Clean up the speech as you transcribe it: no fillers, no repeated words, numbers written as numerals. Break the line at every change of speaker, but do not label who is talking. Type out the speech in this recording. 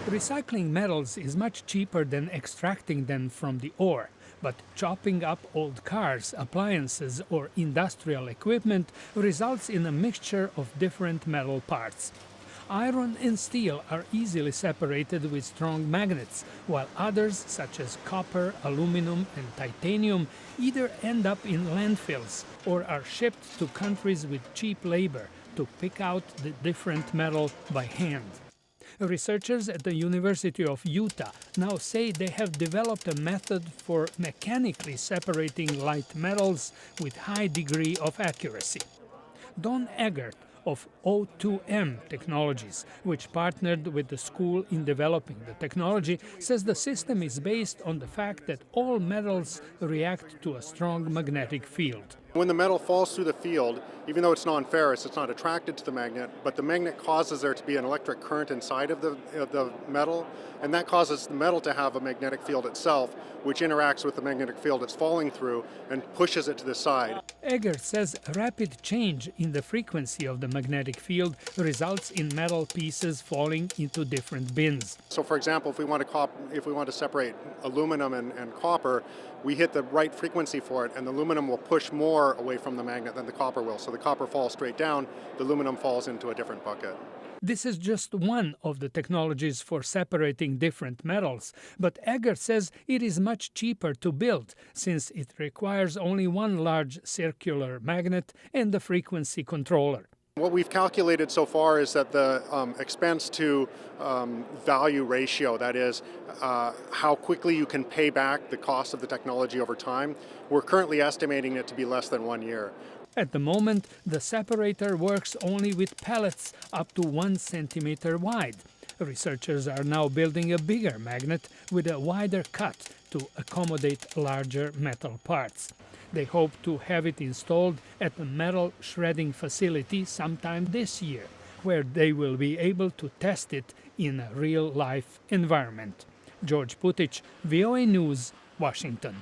Recycling metals is much cheaper than extracting them from the ore, but chopping up old cars, appliances, or industrial equipment results in a mixture of different metal parts. Iron and steel are easily separated with strong magnets, while others, such as copper, aluminum, and titanium, either end up in landfills or are shipped to countries with cheap labor to pick out the different metal by hand. Researchers at the University of Utah now say they have developed a method for mechanically separating light metals with high degree of accuracy. Don Eggert of O2M Technologies, which partnered with the school in developing the technology, says the system is based on the fact that all metals react to a strong magnetic field.
When the metal falls through the field, even though it's non-ferrous, it's not attracted to the magnet, but the magnet causes there to be an electric current inside of the metal, and that causes the metal to have a magnetic field itself, which interacts with the magnetic field it's falling through and pushes it to the side.
Eggert says rapid change in the frequency of the magnetic field results in metal pieces falling into different bins.
So for example, if we want to separate aluminum and copper, we hit the right frequency for it, and the aluminum will push more away from the magnet than the copper will. So the copper falls straight down, the aluminum falls into a different bucket.
This is just one of the technologies for separating different metals, but Eggert says it is much cheaper to build since it requires only one large circular magnet and the frequency controller.
What we've calculated so far is that the expense to value ratio, that is, how quickly you can pay back the cost of the technology over time, we're currently estimating it to be less than 1 year.
At the moment, the separator works only with pellets up to 1 centimeter wide. Researchers are now building a bigger magnet with a wider cut to accommodate larger metal parts. They hope to have it installed at a metal shredding facility sometime this year, where they will be able to test it in a real-life environment. George Putic, VOA News, Washington.